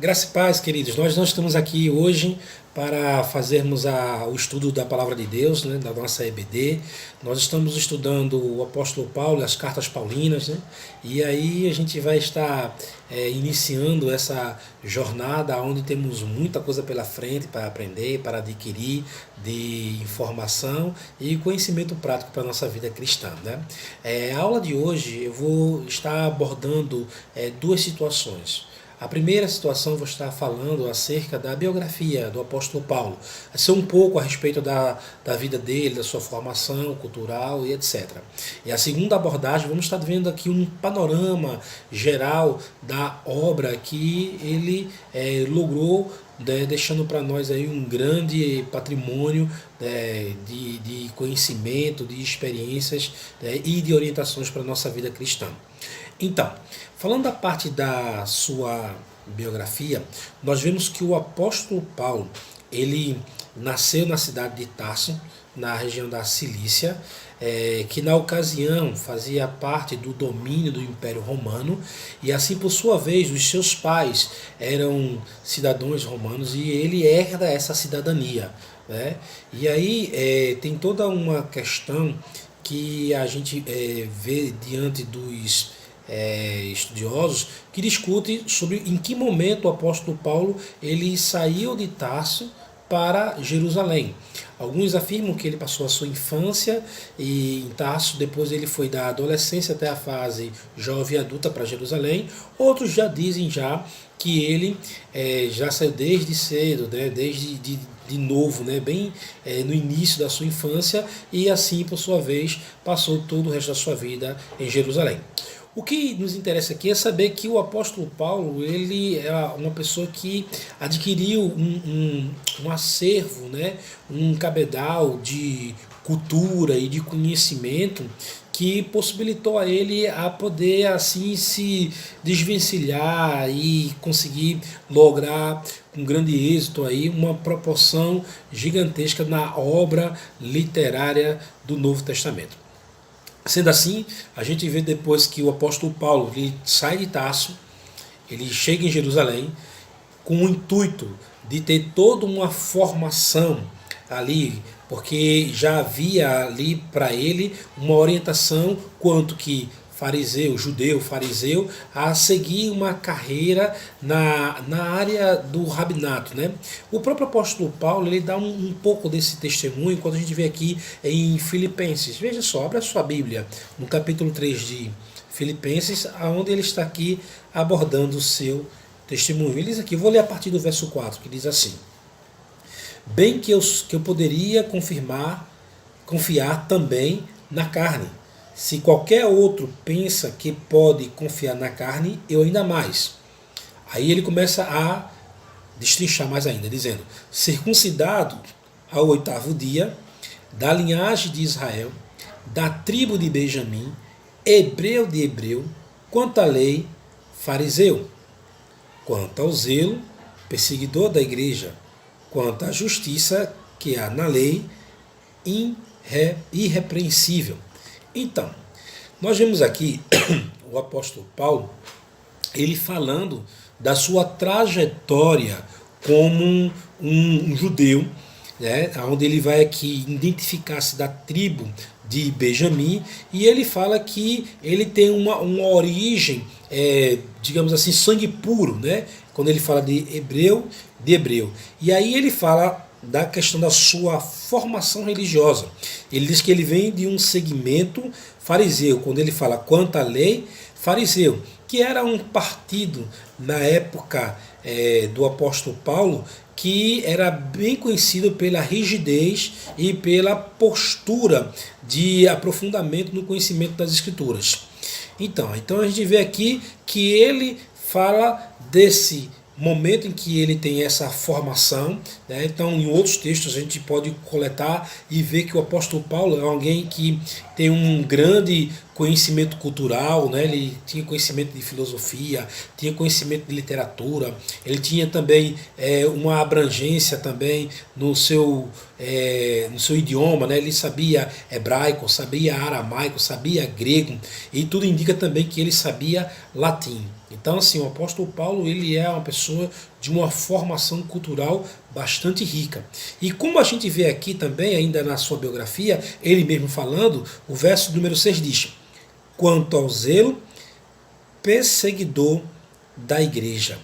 Graça e paz, queridos. Nós não estamos aqui hoje para fazermos o estudo da Palavra de Deus, né, da nossa EBD. Nós estamos estudando o apóstolo Paulo, as cartas paulinas, né, e aí a gente vai estar iniciando essa jornada onde temos muita coisa pela frente para aprender, para adquirir de informação e conhecimento prático para a nossa vida cristã. Né? A aula de hoje eu vou estar abordando duas situações. A primeira situação eu vou estar falando acerca da biografia do apóstolo Paulo, vai ser um pouco a respeito da vida dele, da sua formação cultural e etc. E a segunda abordagem, vamos estar vendo aqui um panorama geral da obra que ele logrou, deixando para nós aí um grande patrimônio de conhecimento, de experiências e de orientações para a nossa vida cristã. Então, falando da parte da sua biografia, nós vemos que o apóstolo Paulo, ele nasceu na cidade de Tarso, na região da Cilícia, que na ocasião fazia parte do domínio do Império Romano, e assim por sua vez os seus pais eram cidadãos romanos e ele herda essa cidadania. Né? E aí tem toda uma questão que a gente vê diante dos estudiosos que discutem sobre em que momento o apóstolo Paulo ele saiu de Tarso para Jerusalém. Alguns afirmam que ele passou a sua infância em Tarso, depois ele foi da adolescência até a fase jovem adulta para Jerusalém. Outros já dizem que ele já saiu desde cedo, né, desde de novo, né, bem no início da sua infância, e assim, por sua vez, passou todo o resto da sua vida em Jerusalém. O que nos interessa aqui é saber que o apóstolo Paulo ele é uma pessoa que adquiriu um acervo, né, um cabedal de cultura e de conhecimento que possibilitou a ele a poder assim se desvencilhar e conseguir lograr com grande êxito aí uma proporção gigantesca na obra literária do Novo Testamento. Sendo assim, a gente vê depois que o apóstolo Paulo ele sai de Tarso, ele chega em Jerusalém com o intuito de ter toda uma formação ali, porque já havia ali para ele uma orientação quanto que judeu, fariseu, a seguir uma carreira na área do rabinato. Né? O próprio apóstolo Paulo ele dá um pouco desse testemunho quando a gente vê aqui em Filipenses. Veja só, abre a sua Bíblia no capítulo 3 de Filipenses, onde ele está aqui abordando o seu testemunho. Ele diz aqui, vou ler a partir do verso 4, que diz assim: bem que eu poderia confiar também na carne. Se qualquer outro pensa que pode confiar na carne, eu ainda mais. Aí ele começa a destrinchar mais ainda, dizendo: circuncidado ao 8º dia, da linhagem de Israel, da tribo de Benjamim, hebreu de hebreu, quanto à lei, fariseu, quanto ao zelo, perseguidor da igreja, quanto à justiça que há na lei, irrepreensível. Então, nós vemos aqui o apóstolo Paulo, ele falando da sua trajetória como um judeu, né, onde ele vai aqui identificar-se da tribo de Benjamim, e ele fala que ele tem uma origem, digamos assim, sangue puro, né, quando ele fala de hebreu. E aí ele fala da questão da sua formação religiosa. Ele diz que ele vem de um segmento fariseu, quando ele fala quanto à lei, fariseu, que era um partido na época do apóstolo Paulo, que era bem conhecido pela rigidez e pela postura de aprofundamento no conhecimento das Escrituras. Então a gente vê aqui que ele fala desse momento em que ele tem essa formação, né? Então em outros textos a gente pode coletar e ver que o apóstolo Paulo é alguém que tem um grande conhecimento cultural, né? Ele tinha conhecimento de filosofia, tinha conhecimento de literatura, ele tinha também uma abrangência também no seu idioma, né? Ele sabia hebraico, sabia aramaico, sabia grego, e tudo indica também que ele sabia latim. Então, assim, o apóstolo Paulo, ele é uma pessoa de uma formação cultural bastante rica. E como a gente vê aqui também, ainda na sua biografia, ele mesmo falando, o verso número 6 diz: quanto ao zelo perseguidor da igreja.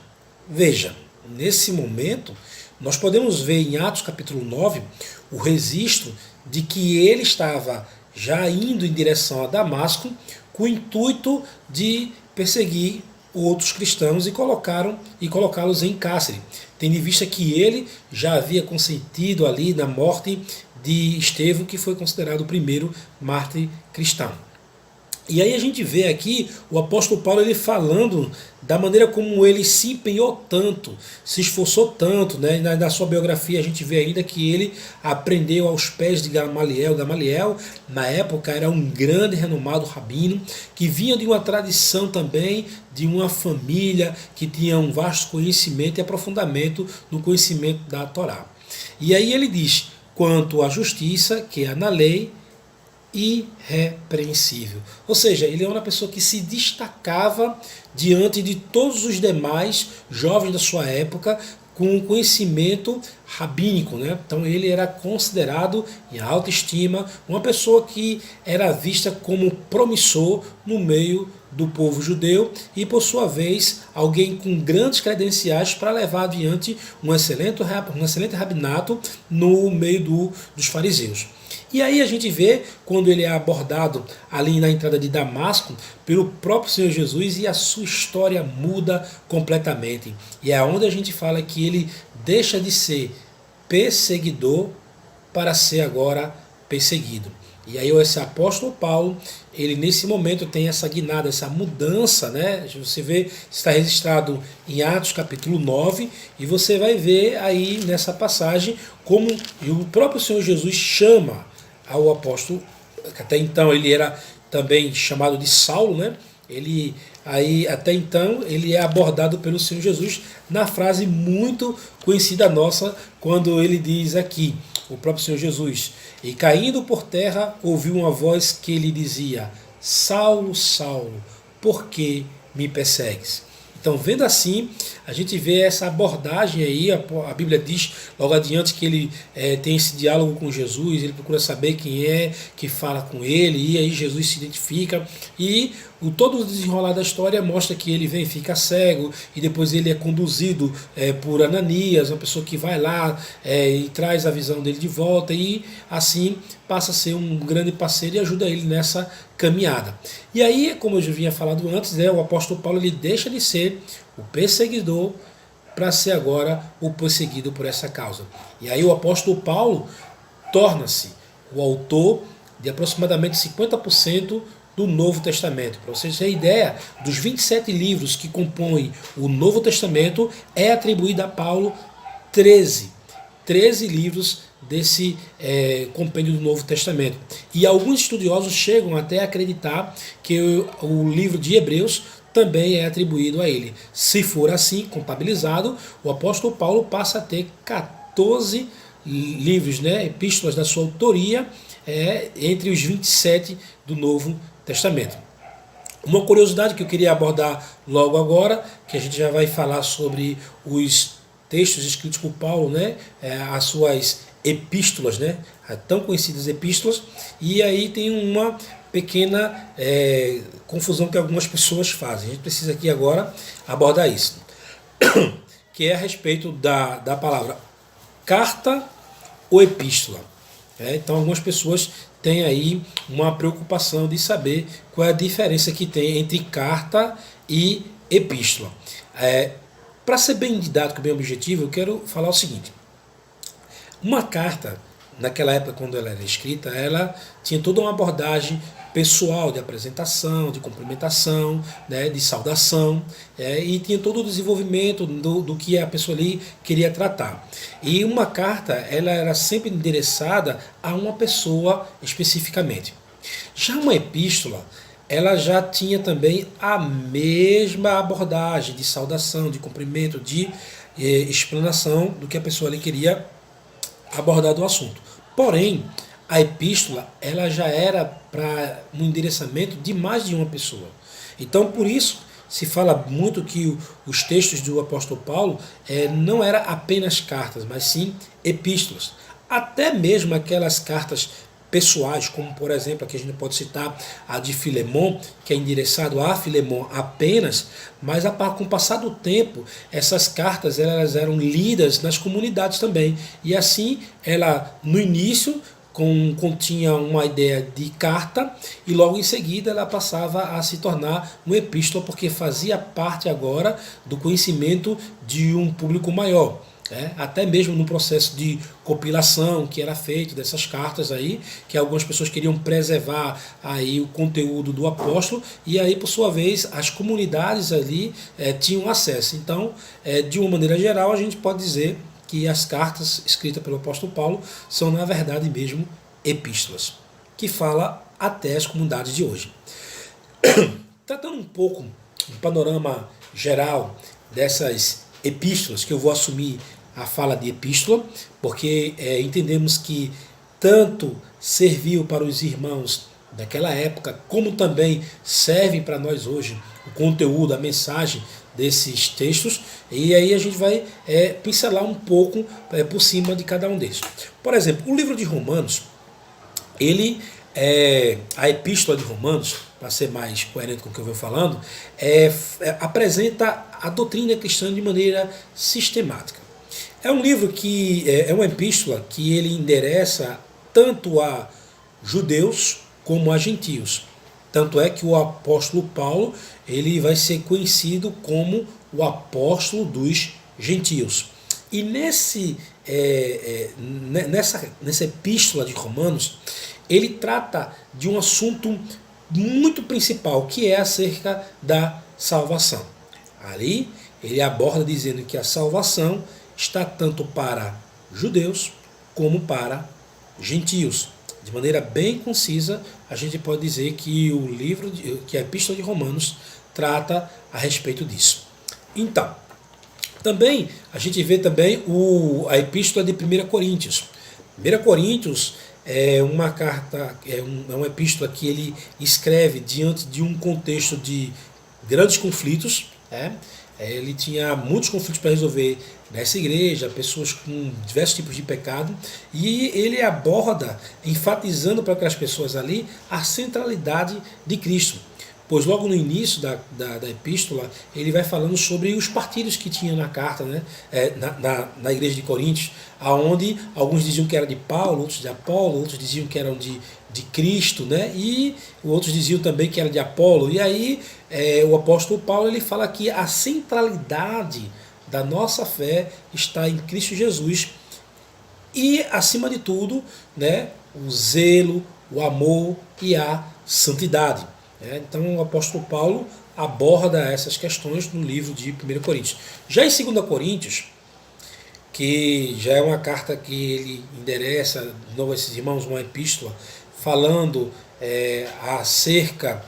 Veja, nesse momento, nós podemos ver em Atos capítulo 9 o registro de que ele estava já indo em direção a Damasco com o intuito de perseguir outros cristãos e colocá-los em cárcere, tendo em vista que ele já havia consentido ali na morte de Estevão, que foi considerado o primeiro mártir cristão. E aí a gente vê aqui o apóstolo Paulo ele falando da maneira como ele se empenhou tanto, se esforçou tanto, né? Na sua biografia a gente vê ainda que ele aprendeu aos pés de Gamaliel. Gamaliel, na época, era um grande renomado rabino, que vinha de uma tradição também, de uma família que tinha um vasto conhecimento e aprofundamento no conhecimento da Torá. E aí ele diz, quanto à justiça, que é na lei, irrepreensível. Ou seja, ele é uma pessoa que se destacava diante de todos os demais jovens da sua época com conhecimento rabínico, né? Então ele era considerado em alta estima, uma pessoa que era vista como promissor no meio do povo judeu e, por sua vez, alguém com grandes credenciais para levar adiante um excelente rabinato no meio dos fariseus. E aí a gente vê, quando ele é abordado ali na entrada de Damasco, pelo próprio Senhor Jesus, e a sua história muda completamente. E é onde a gente fala que ele deixa de ser perseguidor para ser agora perseguido. E aí esse apóstolo Paulo, ele nesse momento tem essa guinada, essa mudança, né? Você vê, está registrado em Atos capítulo 9, e você vai ver aí nessa passagem como o próprio Senhor Jesus chama ao apóstolo, que até então ele era também chamado de Saulo, né? Ele aí até então ele é abordado pelo Senhor Jesus na frase muito conhecida nossa, quando ele diz aqui, o próprio Senhor Jesus: e caindo por terra ouviu uma voz que lhe dizia: Saulo, Saulo, por que me persegues? Então, vendo assim, a gente vê essa abordagem aí, a Bíblia diz logo adiante que ele tem esse diálogo com Jesus, ele procura saber quem é que fala com ele, e aí Jesus se identifica, e todo o desenrolar da história mostra que ele vem e fica cego, e depois ele é conduzido por Ananias, uma pessoa que vai lá e traz a visão dele de volta, e assim passa a ser um grande parceiro e ajuda ele nessa caminhada. E aí, como eu já havia falado antes, o apóstolo Paulo ele deixa de ser o perseguidor para ser agora o perseguido por essa causa. E aí o apóstolo Paulo torna-se o autor de aproximadamente 50% do Novo Testamento. Para vocês terem ideia, dos 27 livros que compõem o Novo Testamento, é atribuído a Paulo 13 livros desse compêndio do Novo Testamento. E alguns estudiosos chegam até a acreditar que o livro de Hebreus também é atribuído a ele. Se for assim, contabilizado, o apóstolo Paulo passa a ter 14 livros, né, epístolas da sua autoria, entre os 27 do Novo Testamento. Uma curiosidade que eu queria abordar logo agora, que a gente já vai falar sobre os textos escritos por Paulo, né, as suas epístolas, né, tão conhecidas epístolas, e aí tem uma pequena confusão que algumas pessoas fazem. A gente precisa aqui agora abordar isso, que é a respeito da palavra carta ou epístola. Então algumas pessoas têm aí uma preocupação de saber qual é a diferença que tem entre carta e epístola. Para ser bem didático, bem objetivo, eu quero falar o seguinte. Uma carta, naquela época quando ela era escrita, ela tinha toda uma abordagem pessoal de apresentação, de cumprimentação, né, de saudação, e tinha todo o desenvolvimento do que a pessoa ali queria tratar. E uma carta, ela era sempre endereçada a uma pessoa especificamente. Já uma epístola, ela já tinha também a mesma abordagem de saudação, de cumprimento, de explanação do que a pessoa ali queria abordar do assunto. Porém, a epístola ela já era para um endereçamento de mais de uma pessoa. Então, por isso se fala muito que os textos do apóstolo Paulo não eram apenas cartas, mas sim epístolas. Até mesmo aquelas cartas pessoais, como por exemplo, aqui a gente pode citar a de Filemon, que é endereçado a Filemon apenas, mas com o passar do tempo, essas cartas elas eram lidas nas comunidades também. E assim, ela no início continha uma ideia de carta e logo em seguida ela passava a se tornar uma epístola, porque fazia parte agora do conhecimento de um público maior. Até mesmo no processo de compilação que era feito dessas cartas aí, que algumas pessoas queriam preservar aí o conteúdo do apóstolo, e aí por sua vez as comunidades ali tinham acesso. Então, de uma maneira geral, a gente pode dizer que as cartas escritas pelo apóstolo Paulo são na verdade mesmo epístolas, que fala até as comunidades de hoje. Tratando um pouco um panorama geral dessas epístolas, que eu vou assumir a fala de epístola, porque entendemos que tanto serviu para os irmãos daquela época, como também serve para nós hoje o conteúdo, a mensagem desses textos, e aí a gente vai pincelar um pouco por cima de cada um deles. Por exemplo, o livro de Romanos, a epístola de Romanos, para ser mais coerente com o que eu venho falando, apresenta a doutrina cristã de maneira sistemática. É um livro que é uma epístola que ele endereça tanto a judeus como a gentios. Tanto é que o apóstolo Paulo ele vai ser conhecido como o apóstolo dos gentios. E nessa epístola de Romanos, ele trata de um assunto muito principal, que é acerca da salvação. Ali ele aborda dizendo que a salvação está tanto para judeus como para gentios. De maneira bem concisa, a gente pode dizer que que a Epístola de Romanos trata a respeito disso. Então, também a gente vê também a Epístola de 1 Coríntios. 1 Coríntios é uma carta, é uma epístola que ele escreve diante de um contexto de grandes conflitos. Ele tinha muitos conflitos para resolver nessa igreja, pessoas com diversos tipos de pecado, e ele aborda, enfatizando para aquelas pessoas ali, a centralidade de Cristo. Pois logo no início da epístola, ele vai falando sobre os partidos que tinha na carta, na igreja de Coríntios, aonde alguns diziam que era de Paulo, outros de Apolo, outros diziam que eram de Cristo, e outros diziam também que era de Apolo. E aí o apóstolo Paulo ele fala que a centralidade da nossa fé está em Cristo Jesus e, acima de tudo, o zelo, o amor e a santidade. Então o apóstolo Paulo aborda essas questões no livro de 1 Coríntios. Já em 2 Coríntios, que já é uma carta que ele endereça de novo a esses irmãos, uma epístola, falando acerca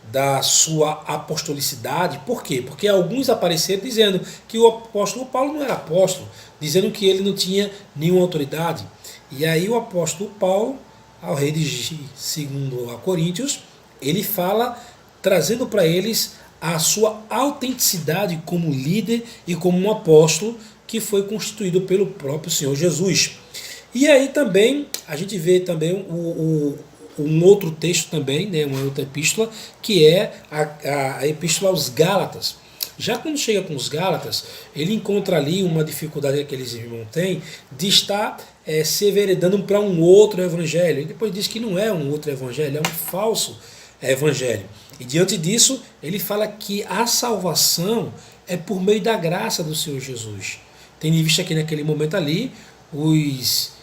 da sua apostolicidade. Por quê? Porque alguns apareceram dizendo que o apóstolo Paulo não era apóstolo, dizendo que ele não tinha nenhuma autoridade. E aí o apóstolo Paulo, ao redigir 2 Coríntios, ele fala, trazendo para eles a sua autenticidade como líder e como um apóstolo que foi constituído pelo próprio Senhor Jesus. E aí também a gente vê também um outro texto também, uma outra epístola, que é a epístola aos Gálatas. Já quando chega com os Gálatas, ele encontra ali uma dificuldade que aqueles irmãos têm de estar se enveredando para um outro evangelho. E depois diz que não é um outro evangelho, é um falso evangelho. E diante disso, ele fala que a salvação é por meio da graça do Senhor Jesus. Tendo em vista que naquele momento ali, os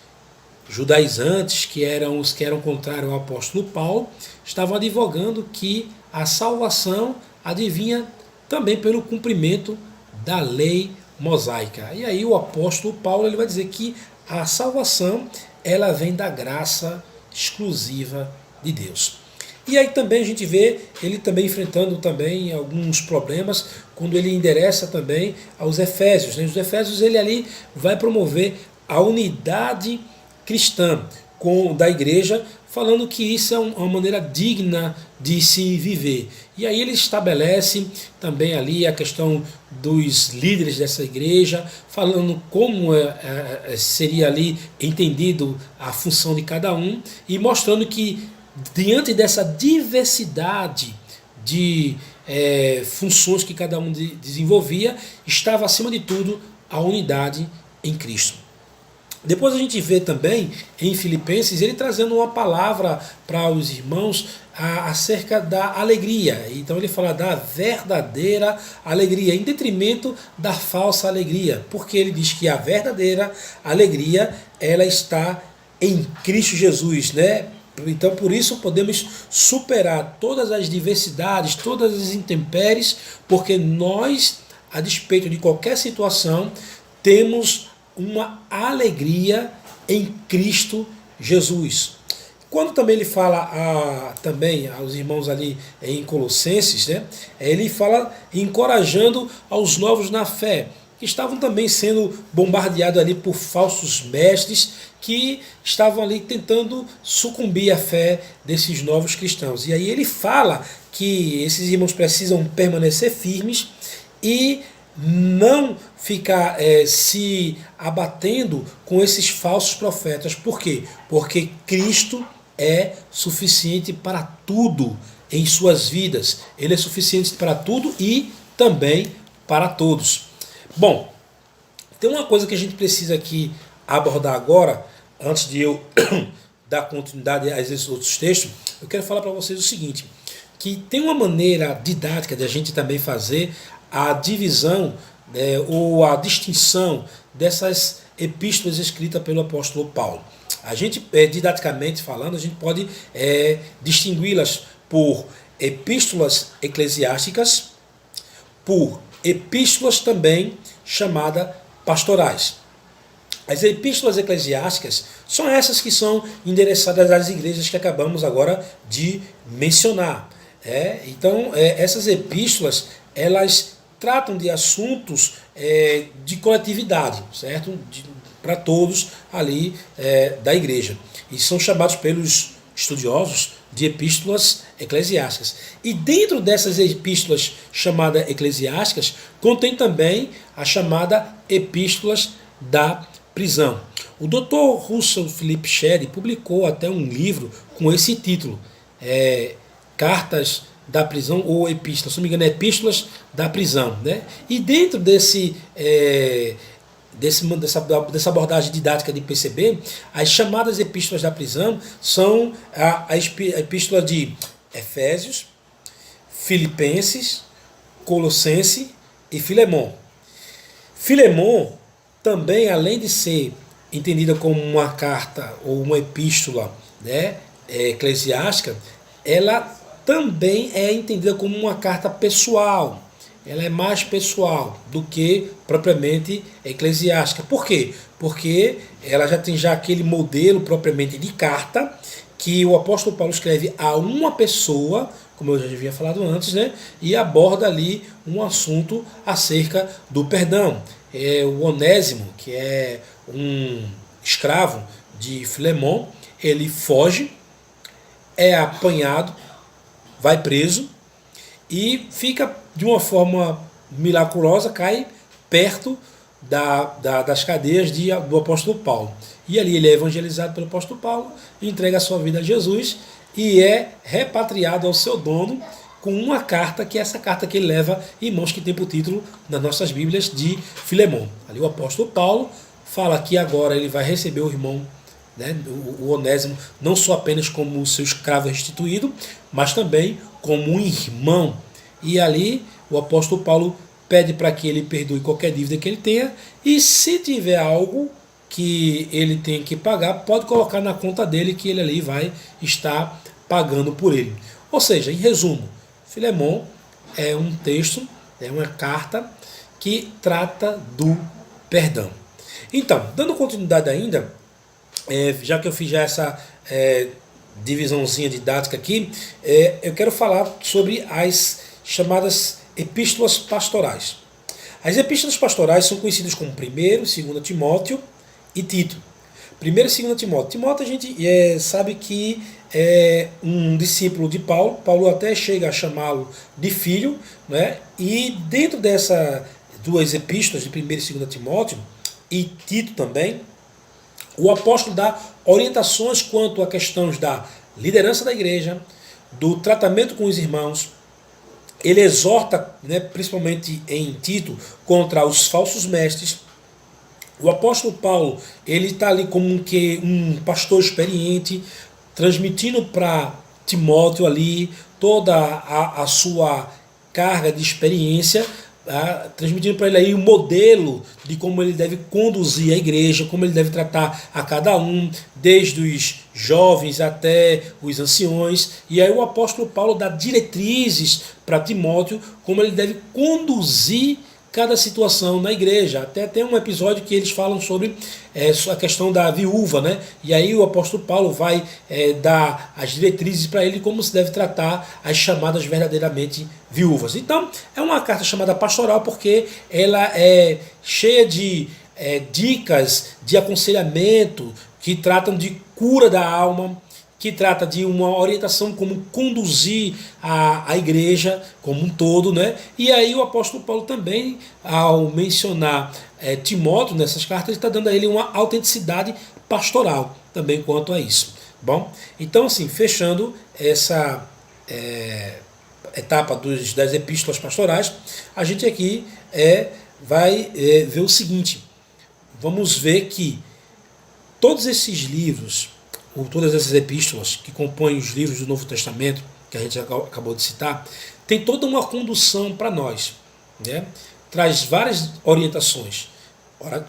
judaizantes, que eram os que eram contrários ao apóstolo Paulo, estavam advogando que a salvação advinha também pelo cumprimento da lei mosaica. E aí o apóstolo Paulo ele vai dizer que a salvação ela vem da graça exclusiva de Deus. E aí também a gente vê ele também enfrentando também alguns problemas quando ele endereça também aos Efésios. Os Efésios ele ali vai promover a unidade cristã da igreja, falando que isso é uma maneira digna de se viver. E aí ele estabelece também ali a questão dos líderes dessa igreja, falando como seria ali entendido a função de cada um e mostrando que diante dessa diversidade de funções que cada um desenvolvia, estava acima de tudo a unidade em Cristo. Depois a gente vê também em Filipenses ele trazendo uma palavra para os irmãos acerca da alegria. Então ele fala da verdadeira alegria, em detrimento da falsa alegria, porque ele diz que a verdadeira alegria ela está em Cristo Jesus, né? Então por isso podemos superar todas as diversidades, todas as intempéries, porque nós, a despeito de qualquer situação, temos uma alegria em Cristo Jesus. Quando também ele fala também aos irmãos ali em Colossenses, né, ele fala encorajando aos novos na fé, que estavam também sendo bombardeados ali por falsos mestres que estavam ali tentando sucumbir à fé desses novos cristãos. E aí ele fala que esses irmãos precisam permanecer firmes e não ficar se abatendo com esses falsos profetas. Por quê? Porque Cristo é suficiente para tudo em suas vidas. Ele é suficiente para tudo e também para todos. Bom, tem uma coisa que a gente precisa aqui abordar agora, antes de eu dar continuidade a esses outros textos. Eu quero falar para vocês o seguinte, que tem uma maneira didática de a gente também fazer a divisão ou a distinção dessas epístolas escritas pelo apóstolo Paulo. A gente, didaticamente falando, a gente pode distingui-las por epístolas eclesiásticas, por epístolas também chamadas pastorais. As epístolas eclesiásticas são essas que são endereçadas às igrejas que acabamos agora de mencionar. Então, essas epístolas, elas tratam de assuntos de coletividade, certo? Para todos ali da igreja. E são chamados pelos estudiosos de epístolas eclesiásticas. E dentro dessas epístolas chamadas eclesiásticas, contém também a chamada epístolas da prisão. O Dr. Russell Philip Shedd publicou até um livro com esse título, Cartas da prisão ou epístolas, se não me engano, epístolas da prisão, né? E dentro dessa abordagem didática de PCB, as chamadas epístolas da prisão são a epístola de Efésios, Filipenses, Colossenses e Filemon. Filemon também, além de ser entendida como uma carta ou uma epístola, né, eclesiástica, ela também é entendida como uma carta pessoal. Ela é mais pessoal do que propriamente eclesiástica. Por quê? Porque ela já tem aquele modelo propriamente de carta que o apóstolo Paulo escreve a uma pessoa, como eu já havia falado antes, né? E aborda ali um assunto acerca do perdão. O Onésimo, que é um escravo de Filemon, ele foge, é apanhado, vai preso e fica de uma forma milagrosa, cai perto das cadeias do apóstolo Paulo. E ali ele é evangelizado pelo apóstolo Paulo, entrega a sua vida a Jesus e é repatriado ao seu dono com uma carta, que é essa carta que ele leva em mãos, que tem por título nas nossas Bíblias de Filemon. Ali o apóstolo Paulo fala que agora ele vai receber o irmão, né, o Onésimo, não só apenas como o seu escravo restituído, mas também como um irmão. E ali o apóstolo Paulo pede para que ele perdoe qualquer dívida que ele tenha, e se tiver algo que ele tem que pagar, pode colocar na conta dele, que ele ali vai estar pagando por ele. Ou seja, em resumo, Filemon é um texto, é uma carta que trata do perdão. Então, dando continuidade ainda, já que eu fiz já essa divisãozinha didática aqui, eu quero falar sobre as chamadas epístolas pastorais. As epístolas pastorais são conhecidas como 1º, 2º Timóteo e Tito. 1º e 2º Timóteo. Timóteo a gente sabe que é um discípulo de Paulo. Paulo até chega a chamá-lo de filho, né? E dentro dessas duas epístolas, de 1ª e 2ª Timóteo, e Tito também, o apóstolo dá orientações quanto a questões da liderança da igreja, do tratamento com os irmãos. Ele exorta, né, principalmente em Tito, contra os falsos mestres. O apóstolo Paulo, ele está ali como um pastor experiente, transmitindo para Timóteo ali toda a sua carga de experiência, transmitindo para ele aí um modelo de como ele deve conduzir a igreja, como ele deve tratar a cada um, desde os jovens até os anciões. E aí o apóstolo Paulo dá diretrizes para Timóteo, como ele deve conduzir cada situação na igreja. Até tem um episódio que eles falam sobre a questão da viúva, né? E aí o apóstolo Paulo vai dar as diretrizes para ele como se deve tratar as chamadas verdadeiramente viúvas. Então é uma carta chamada pastoral porque ela é cheia de dicas de aconselhamento que tratam de cura da alma, que trata de uma orientação como conduzir a igreja como um todo, né? E aí o apóstolo Paulo também, ao mencionar Timóteo nessas cartas, ele está dando a ele uma autenticidade pastoral também quanto a isso. Bom, então assim, fechando essa etapa das epístolas pastorais, a gente aqui vai ver o seguinte. Vamos ver que todos esses livros, ou todas essas epístolas que compõem os livros do Novo Testamento, que a gente acabou de citar, tem toda uma condução para nós, né? Traz várias orientações.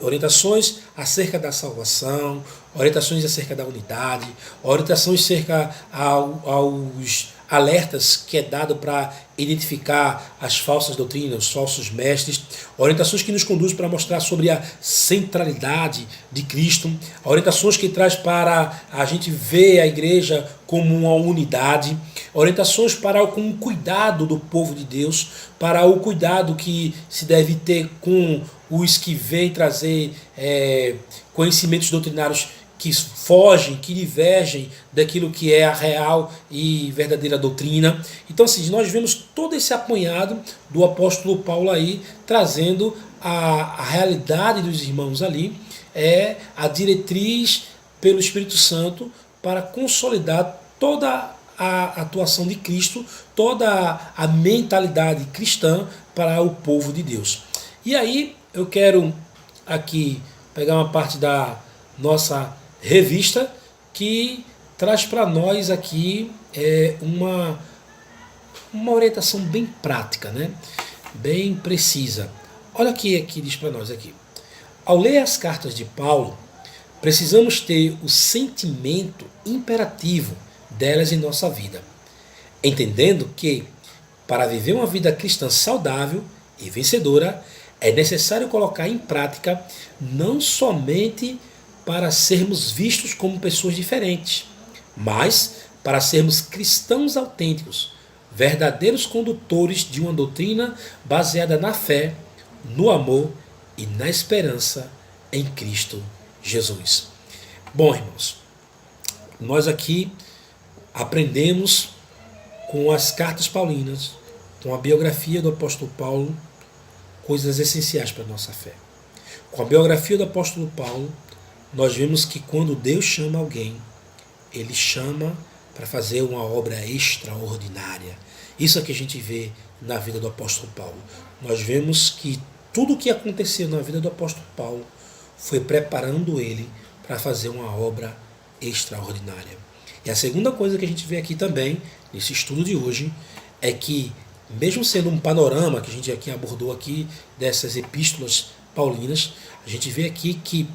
Orientações acerca da salvação, orientações acerca da unidade, orientações acerca aos alertas que é dado para identificar as falsas doutrinas, os falsos mestres, orientações que nos conduzem para mostrar sobre a centralidade de Cristo, orientações que traz para a gente ver a igreja como uma unidade, orientações para o cuidado do povo de Deus, para o cuidado que se deve ter com os que vêm trazer conhecimentos doutrinários que fogem, que divergem daquilo que é a real e verdadeira doutrina. Então, assim, nós vemos todo esse apanhado do apóstolo Paulo aí, trazendo a realidade dos irmãos ali, a diretriz pelo Espírito Santo para consolidar toda a atuação de Cristo, toda a mentalidade cristã para o povo de Deus. E aí eu quero aqui pegar uma parte da nossa revista que traz para nós aqui uma orientação bem prática, né? Bem precisa. Olha que diz para nós aqui. Ao ler as cartas de Paulo, precisamos ter o sentimento imperativo delas em nossa vida, entendendo que, para viver uma vida cristã saudável e vencedora, é necessário colocar em prática não somente para sermos vistos como pessoas diferentes, mas para sermos cristãos autênticos, verdadeiros condutores de uma doutrina baseada na fé, no amor e na esperança em Cristo Jesus. Bom, irmãos, nós aqui aprendemos com as cartas paulinas, com a biografia do apóstolo Paulo, coisas essenciais para a nossa fé. Com a biografia do apóstolo Paulo, nós vemos que quando Deus chama alguém, Ele chama para fazer uma obra extraordinária. Isso é que a gente vê na vida do apóstolo Paulo. Nós vemos que tudo o que aconteceu na vida do apóstolo Paulo foi preparando ele para fazer uma obra extraordinária. E a segunda coisa que a gente vê aqui também, nesse estudo de hoje, é que, mesmo sendo um panorama que a gente aqui abordou aqui dessas epístolas paulinas, a gente vê aqui que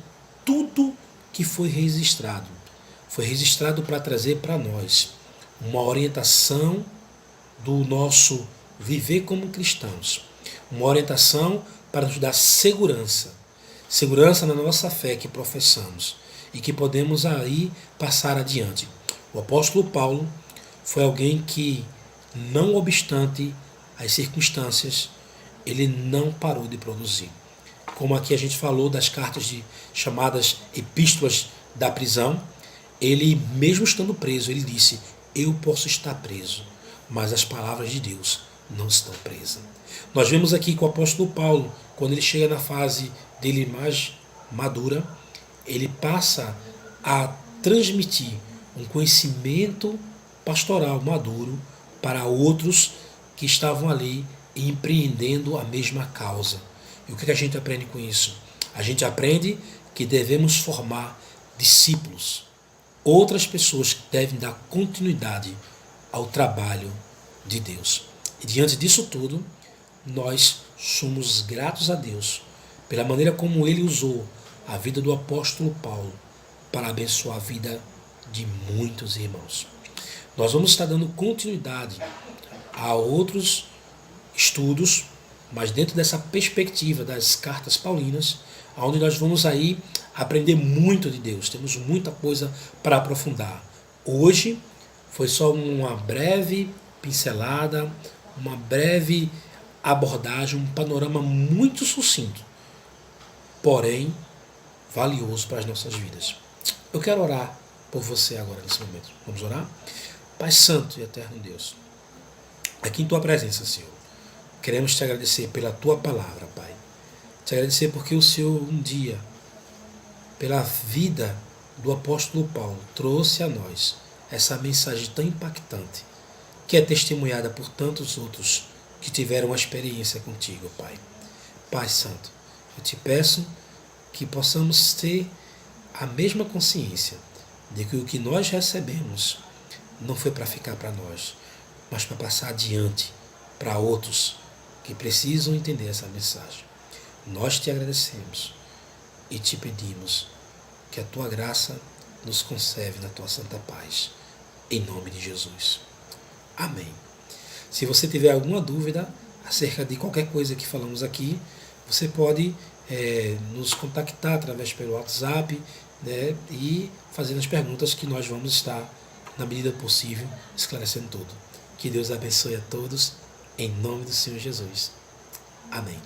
tudo que foi registrado para trazer para nós uma orientação do nosso viver como cristãos, uma orientação para nos dar segurança na nossa fé que professamos e que podemos aí passar adiante. O apóstolo Paulo foi alguém que, não obstante as circunstâncias, ele não parou de produzir. Como aqui a gente falou das cartas chamadas epístolas da prisão, Ele, mesmo estando preso, ele disse: eu posso estar preso, mas as palavras de Deus não estão presas. Nós vemos aqui que o apóstolo Paulo, quando ele chega na fase dele mais madura, ele passa a transmitir um conhecimento pastoral maduro para outros que estavam ali empreendendo a mesma causa. E o que a gente aprende com isso? A gente aprende que devemos formar discípulos, outras pessoas que devem dar continuidade ao trabalho de Deus. E diante disso tudo, nós somos gratos a Deus pela maneira como Ele usou a vida do apóstolo Paulo para abençoar a vida de muitos irmãos. Nós vamos estar dando continuidade a outros estudos, mas dentro dessa perspectiva das cartas paulinas, onde nós vamos aí aprender muito de Deus. Temos muita coisa para aprofundar. Hoje foi só uma breve pincelada, uma breve abordagem, um panorama muito sucinto, porém valioso para as nossas vidas. Eu quero orar por você agora nesse momento. Vamos orar? Pai Santo e Eterno Deus, aqui em Tua presença, Senhor, queremos Te agradecer pela Tua palavra, Pai. Te agradecer porque o Senhor um dia, pela vida do apóstolo Paulo, trouxe a nós essa mensagem tão impactante, que é testemunhada por tantos outros que tiveram uma experiência contigo, Pai. Pai Santo, eu te peço que possamos ter a mesma consciência de que o que nós recebemos não foi para ficar para nós, mas para passar adiante para outros que precisam entender essa mensagem. Nós te agradecemos e te pedimos que a tua graça nos conserve na tua santa paz. Em nome de Jesus. Amém. Se você tiver alguma dúvida acerca de qualquer coisa que falamos aqui, você pode nos contactar através pelo WhatsApp, né, e fazendo as perguntas que nós vamos estar, na medida possível, esclarecendo tudo. Que Deus abençoe a todos, em nome do Senhor Jesus. Amém.